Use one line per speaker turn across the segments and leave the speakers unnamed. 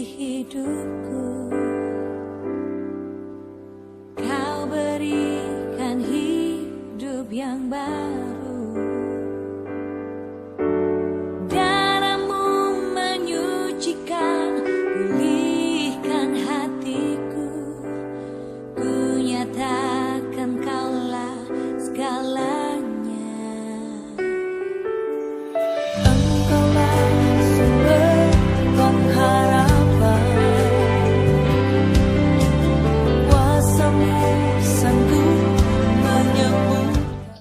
hidupku. Kau berikan hidup yang baru. Darahmu menyucikan, pulihkan hatiku. Ku nyatakan Kaulah segalanya. Engkaulah sumber pengharapan. Kuasa-Mu sanggup menyembuhkan.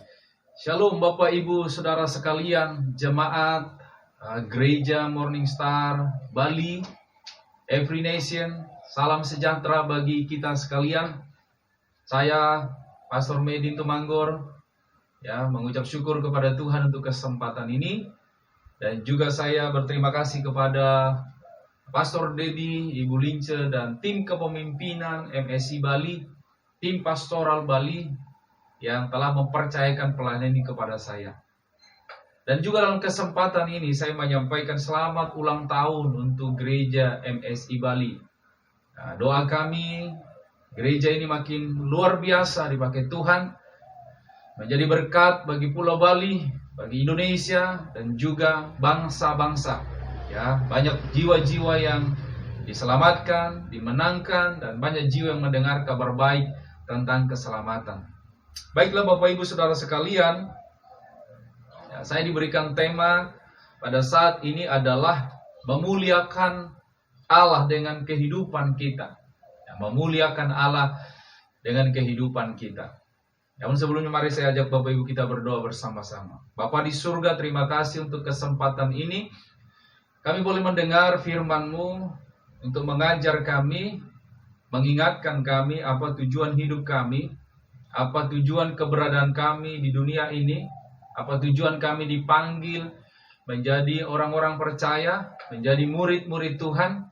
Shalom Bapak Ibu Saudara sekalian, jemaat Gereja Morning Star Bali, Every Nation, salam sejahtera bagi kita sekalian. Saya Pastor Medin Tumanggor mengucap syukur kepada Tuhan untuk kesempatan ini, dan juga saya berterima kasih kepada Pastor Dedi, Ibu Lince, dan tim kepemimpinan MSI Bali, tim pastoral Bali yang telah mempercayakan pelayanan ini kepada saya. Dan juga dalam kesempatan ini saya menyampaikan selamat ulang tahun untuk gereja MSI Bali. Nah, doa kami gereja ini makin luar biasa dipakai Tuhan, menjadi berkat bagi Pulau Bali, bagi Indonesia, dan juga bangsa-bangsa. Ya, banyak jiwa-jiwa yang diselamatkan, dimenangkan, dan banyak jiwa yang mendengar kabar baik tentang keselamatan. Baiklah Bapak Ibu Saudara sekalian, saya diberikan tema pada saat ini adalah memuliakan Allah dengan kehidupan kita. Memuliakan Allah dengan kehidupan kita. Namun sebelumnya mari saya ajak Bapak Ibu kita berdoa bersama-sama. Bapa di surga, terima kasih untuk kesempatan ini. Kami boleh mendengar firman-Mu untuk mengajar kami, mengingatkan kami apa tujuan hidup kami, apa tujuan keberadaan kami di dunia ini, apa tujuan kami dipanggil menjadi orang-orang percaya, menjadi murid-murid Tuhan,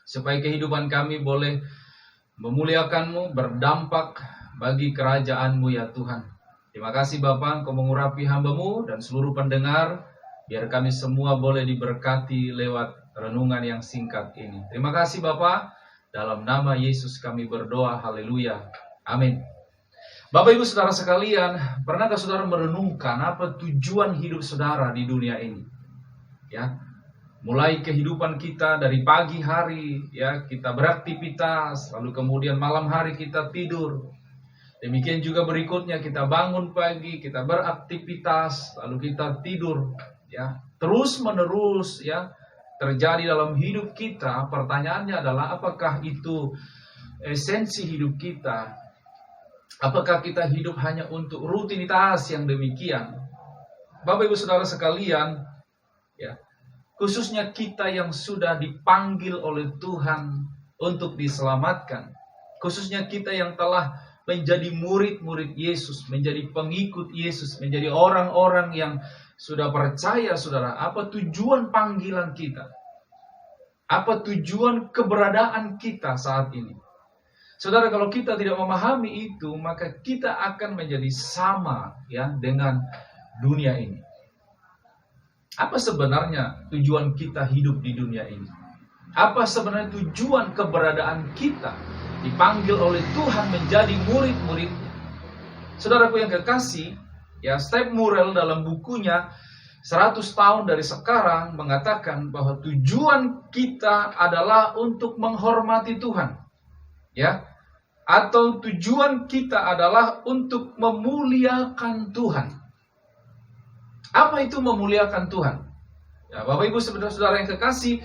supaya kehidupan kami boleh memuliakan-Mu, berdampak bagi kerajaan-Mu ya Tuhan. Terima kasih Bapa, Engkau mengurapi hamba-Mu dan seluruh pendengar, biar kami semua boleh diberkati lewat renungan yang singkat ini. Terima kasih Bapa, dalam nama Yesus kami berdoa, haleluya, amin. Bapak Ibu Saudara sekalian, pernahkah saudara merenungkan apa tujuan hidup saudara di dunia ini? Ya, mulai kehidupan kita dari pagi hari, ya kita beraktivitas, lalu kemudian malam hari kita tidur. Demikian juga berikutnya kita bangun pagi, kita beraktivitas, lalu kita tidur. Ya, terus menerus ya terjadi dalam hidup kita. Pertanyaannya adalah apakah itu esensi hidup kita? Apakah kita hidup hanya untuk rutinitas yang demikian? Bapak Ibu Saudara sekalian, ya, khususnya kita yang sudah dipanggil oleh Tuhan untuk diselamatkan, khususnya kita yang telah menjadi murid-murid Yesus, menjadi pengikut Yesus, menjadi orang-orang yang sudah percaya, saudara, apa tujuan panggilan kita? Apa tujuan keberadaan kita saat ini? Saudara, kalau kita tidak memahami itu, maka kita akan menjadi sama ya dengan dunia ini. Apa sebenarnya tujuan kita hidup di dunia ini? Apa sebenarnya tujuan keberadaan kita dipanggil oleh Tuhan menjadi murid-muridnya? Saudaraku yang kekasih, ya Steve Murrell dalam bukunya 100 tahun dari sekarang mengatakan bahwa tujuan kita adalah untuk menghormati Tuhan. Ya, atau tujuan kita adalah untuk memuliakan Tuhan. Apa itu memuliakan Tuhan? Ya, Bapak Ibu saudara yang kekasih,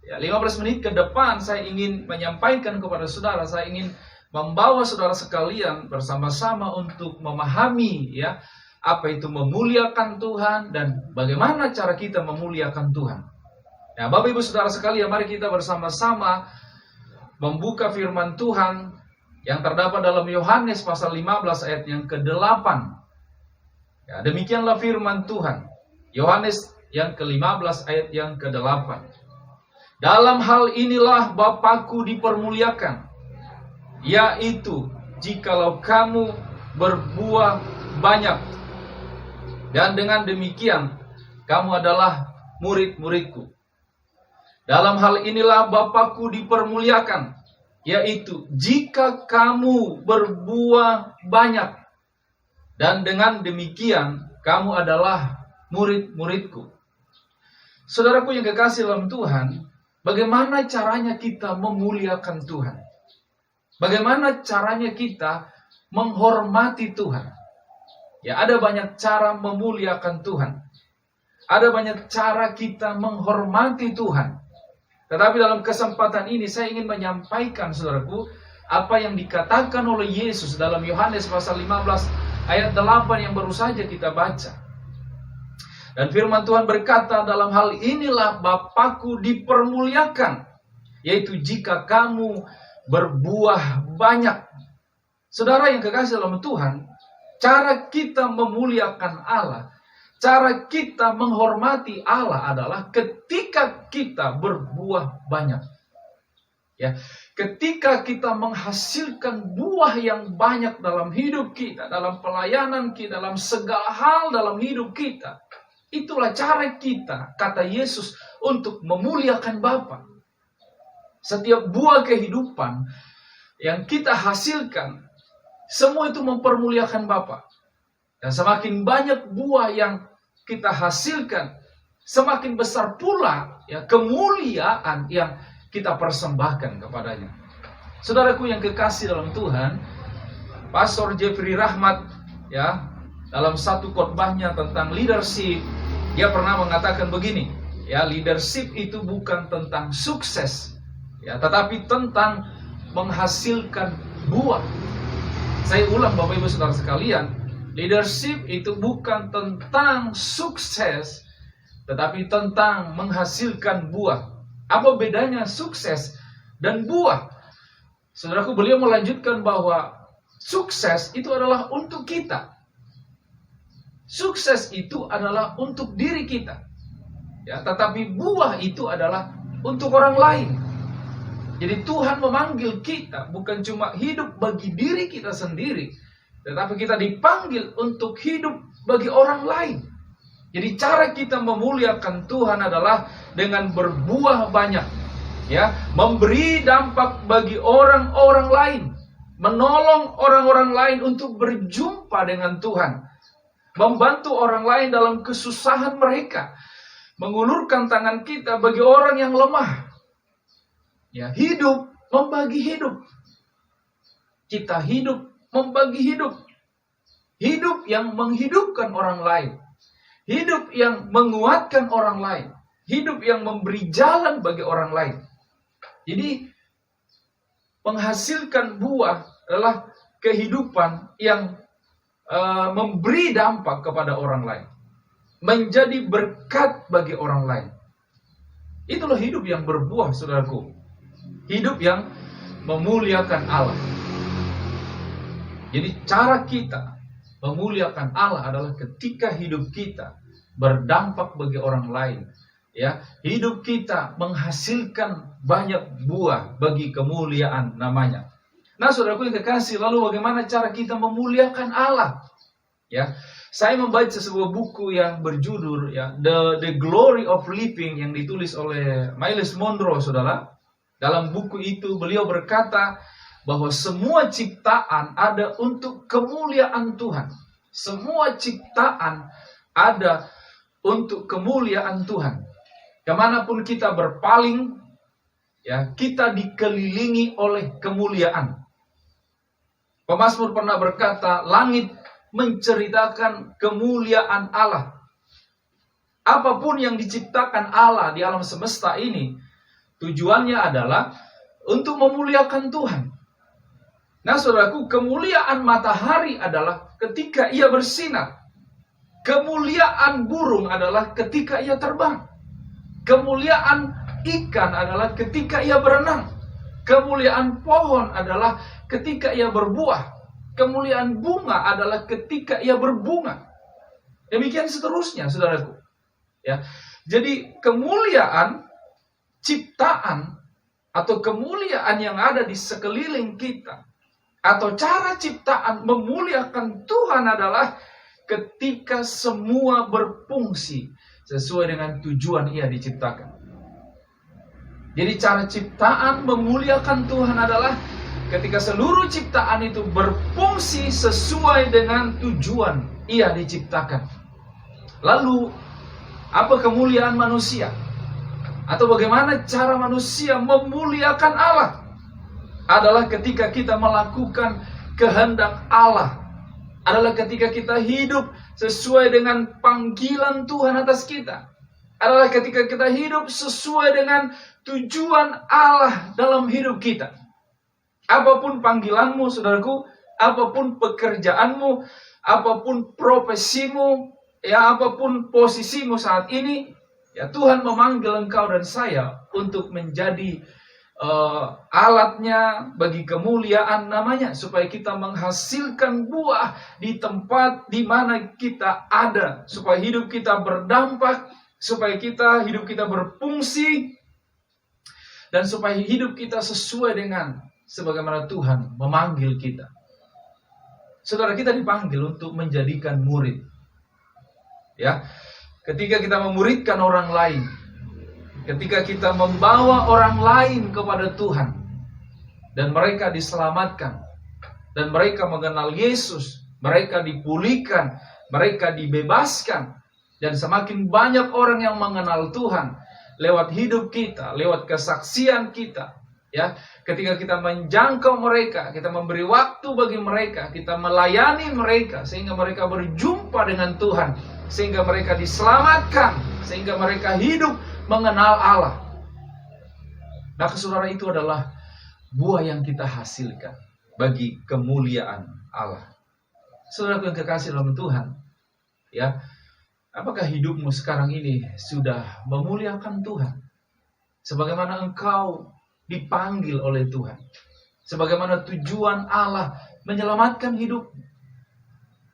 ya 15 menit ke depan saya ingin menyampaikan kepada saudara, saya ingin membawa saudara sekalian bersama-sama untuk memahami ya apa itu memuliakan Tuhan dan bagaimana cara kita memuliakan Tuhan. Ya, Bapak Ibu saudara sekalian, mari kita bersama-sama membuka firman Tuhan yang terdapat dalam Yohanes pasal 15 ayat yang ke-8. Ya, demikianlah firman Tuhan. Yohanes yang ke-15 ayat yang ke-8. Dalam hal inilah Bapakku dipermuliakan, yaitu jikalau kamu berbuah banyak, dan dengan demikian kamu adalah murid-muridku. Dalam hal inilah Bapakku dipermuliakan, yaitu jika kamu berbuah banyak, dan dengan demikian kamu adalah murid-muridku. Saudaraku yang kekasih dalam Tuhan, bagaimana caranya kita memuliakan Tuhan? Bagaimana caranya kita menghormati Tuhan? Ya, ada banyak cara memuliakan Tuhan. Ada banyak cara kita menghormati Tuhan. Tetapi dalam kesempatan ini saya ingin menyampaikan, saudaraku, apa yang dikatakan oleh Yesus dalam Yohanes pasal 15 ayat 8 yang baru saja kita baca. Dan firman Tuhan berkata, dalam hal inilah Bapakku dipermuliakan, yaitu jika kamu berbuah banyak. Saudara yang kekasih dalam Tuhan, cara kita memuliakan Allah, cara kita menghormati Allah adalah ketika kita berbuah banyak. Ya, ketika kita menghasilkan buah yang banyak dalam hidup kita, dalam pelayanan kita, dalam segala hal dalam hidup kita, itulah cara kita, kata Yesus, untuk memuliakan Bapa. Setiap buah kehidupan yang kita hasilkan, semua itu mempermuliakan Bapa. Dan semakin banyak buah yang kita hasilkan, semakin besar pula ya kemuliaan yang kita persembahkan kepadanya. Saudaraku yang kekasih dalam Tuhan, Pastor Jeffrey Rahmat ya, dalam satu khotbahnya tentang leadership, dia pernah mengatakan begini, ya, leadership itu bukan tentang sukses, ya, tetapi tentang menghasilkan buah. Saya ulang Bapak Ibu Saudara sekalian, leadership itu bukan tentang sukses, tetapi tentang menghasilkan buah. Apa bedanya sukses dan buah? Saudaraku, beliau melanjutkan bahwa sukses itu adalah untuk kita. Sukses itu adalah untuk diri kita. Ya, tetapi buah itu adalah untuk orang lain. Jadi Tuhan memanggil kita bukan cuma hidup bagi diri kita sendiri, tetapi kita dipanggil untuk hidup bagi orang lain. Jadi cara kita memuliakan Tuhan adalah dengan berbuah banyak, ya, memberi dampak bagi orang-orang lain, menolong orang-orang lain untuk berjumpa dengan Tuhan, membantu orang lain dalam kesusahan mereka, mengulurkan tangan kita bagi orang yang lemah. Ya, hidup membagi hidup. Kita hidup membagi hidup. Hidup yang menghidupkan orang lain. Hidup yang menguatkan orang lain. Hidup yang memberi jalan bagi orang lain. Jadi, menghasilkan buah adalah kehidupan yang memberi dampak kepada orang lain. Menjadi berkat bagi orang lain. Itulah hidup yang berbuah, saudaraku. Hidup yang memuliakan Allah. Jadi cara kita memuliakan Allah adalah ketika hidup kita berdampak bagi orang lain. Ya, hidup kita menghasilkan banyak buah bagi kemuliaan namanya. Nah, saudaraku yang kekasih, lalu bagaimana cara kita memuliakan Allah? Ya, saya membaca sebuah buku yang berjudul ya The Glory of Living yang ditulis oleh Myles Munroe, saudara. Dalam buku itu beliau berkata bahwa semua ciptaan ada untuk kemuliaan Tuhan. Semua ciptaan ada untuk kemuliaan Tuhan. Kemanapun kita berpaling, ya, kita dikelilingi oleh kemuliaan. Pemazmur pernah berkata, langit menceritakan kemuliaan Allah. Apapun yang diciptakan Allah di alam semesta ini, tujuannya adalah untuk memuliakan Tuhan. Nah, saudaraku, kemuliaan matahari adalah ketika ia bersinar. Kemuliaan burung adalah ketika ia terbang. Kemuliaan ikan adalah ketika ia berenang. Kemuliaan pohon adalah ketika ia berbuah. Kemuliaan bunga adalah ketika ia berbunga. Demikian seterusnya, saudaraku. Ya. Jadi kemuliaan ciptaan atau kemuliaan yang ada di sekeliling kita, atau cara ciptaan memuliakan Tuhan adalah ketika semua berfungsi sesuai dengan tujuan ia diciptakan. Jadi cara ciptaan memuliakan Tuhan adalah ketika seluruh ciptaan itu berfungsi sesuai dengan tujuan ia diciptakan. Lalu, apa kemuliaan manusia? Atau bagaimana cara manusia memuliakan Allah? Adalah ketika kita melakukan kehendak Allah. Adalah ketika kita hidup sesuai dengan panggilan Tuhan atas kita. Adalah ketika kita hidup sesuai dengan tujuan Allah dalam hidup kita. Apapun panggilanmu, saudaraku, apapun pekerjaanmu, apapun profesimu, ya apapun posisimu saat ini, ya Tuhan memanggil engkau dan saya untuk menjadi alatnya bagi kemuliaan namanya, supaya kita menghasilkan buah di tempat di mana kita ada, supaya hidup kita berdampak, supaya hidup kita berfungsi, dan supaya hidup kita sesuai dengan sebagaimana Tuhan memanggil kita. Saudara, kita dipanggil untuk menjadikan murid. Ya, ketika kita memuridkan orang lain, ketika kita membawa orang lain kepada Tuhan, dan mereka diselamatkan, dan mereka mengenal Yesus, mereka dipulihkan, mereka dibebaskan, dan semakin banyak orang yang mengenal Tuhan lewat hidup kita, lewat kesaksian kita, ya, ketika kita menjangkau mereka, kita memberi waktu bagi mereka, kita melayani mereka sehingga mereka berjumpa dengan Tuhan, sehingga mereka diselamatkan, sehingga mereka hidup mengenal Allah. Nah, saudara, itu adalah buah yang kita hasilkan bagi kemuliaan Allah. Saudara yang kekasih dalam Tuhan, ya, apakah hidupmu sekarang ini sudah memuliakan Tuhan? Sebagaimana engkau dipanggil oleh Tuhan, sebagaimana tujuan Allah menyelamatkan hidupmu.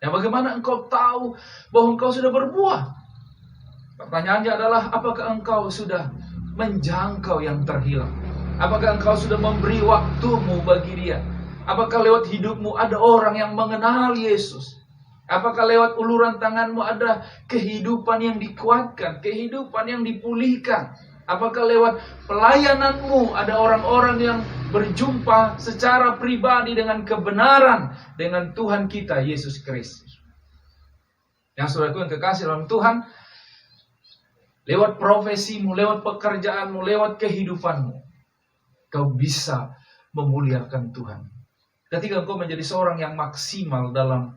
Ya, bagaimana engkau tahu bahwa engkau sudah berbuah? Pertanyaannya adalah, apakah engkau sudah menjangkau yang terhilang? Apakah engkau sudah memberi waktumu bagi dia? Apakah lewat hidupmu ada orang yang mengenal Yesus? Apakah lewat uluran tanganmu ada kehidupan yang dikuatkan, kehidupan yang dipulihkan? Apakah lewat pelayananmu ada orang-orang yang berjumpa secara pribadi dengan kebenaran dengan Tuhan kita Yesus Kristus? Yang saudaraku yang kekasih dalam Tuhan, lewat profesimu, lewat pekerjaanmu, lewat kehidupanmu, kau bisa memuliakan Tuhan. Ketika engkau menjadi seorang yang maksimal dalam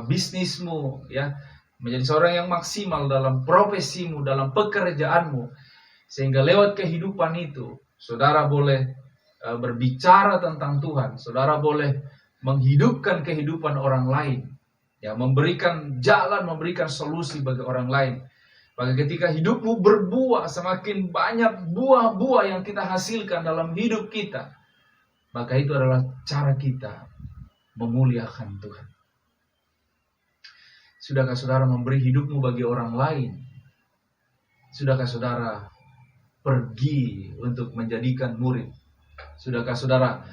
bisnismu, ya, menjadi seorang yang maksimal dalam profesimu, dalam pekerjaanmu, sehingga lewat kehidupan itu, saudara boleh berbicara tentang Tuhan, saudara boleh menghidupkan kehidupan orang lain, ya, memberikan jalan, memberikan solusi bagi orang lain. Maka ketika hidupmu berbuah, semakin banyak buah-buah yang kita hasilkan dalam hidup kita, maka itu adalah cara kita memuliakan Tuhan. Sudahkah saudara memberi hidupmu bagi orang lain? Sudahkah saudara pergi untuk menjadikan murid? Sudahkah saudara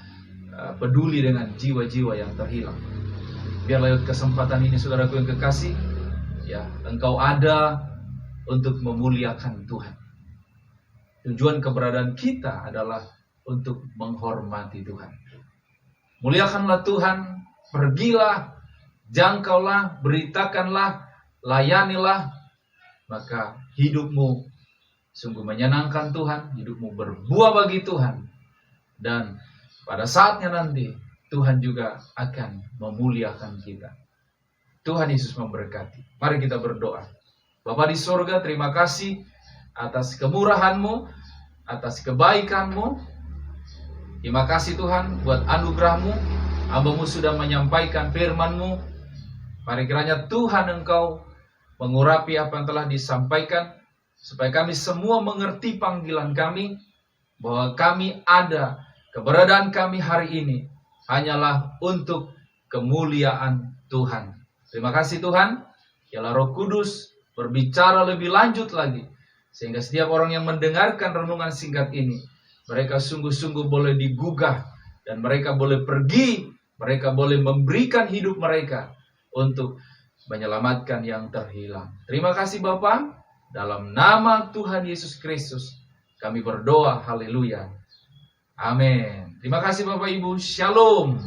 peduli dengan jiwa-jiwa yang terhilang? Biar lewat kesempatan ini, saudaraku yang kekasih, ya, engkau ada untuk memuliakan Tuhan. Tujuan keberadaan kita adalah untuk menghormati Tuhan. Muliakanlah Tuhan, pergilah, jangkaulah, beritakanlah, layanilah, maka hidupmu sungguh menyenangkan Tuhan, hidupmu berbuah bagi Tuhan, dan pada saatnya nanti Tuhan juga akan memuliakan kita. Tuhan Yesus memberkati. Mari kita berdoa. Bapa di surga, terima kasih atas kemurahan-Mu, atas kebaikan-Mu. Terima kasih Tuhan buat anugerah-Mu. Hamba-Mu sudah menyampaikan firman-Mu. Mari kiranya Tuhan Engkau mengurapi apa yang telah disampaikan, supaya kami semua mengerti panggilan kami, bahwa kami ada, keberadaan kami hari ini hanyalah untuk kemuliaan Tuhan. Terima kasih Tuhan. Biarlah Roh Kudus berbicara lebih lanjut lagi, sehingga setiap orang yang mendengarkan renungan singkat ini, mereka sungguh-sungguh boleh digugah, dan mereka boleh pergi, mereka boleh memberikan hidup mereka untuk menyelamatkan yang terhilang. Terima kasih Bapa, dalam nama Tuhan Yesus Kristus Kami berdoa, haleluya. Amin. Terima kasih Bapak Ibu. Shalom.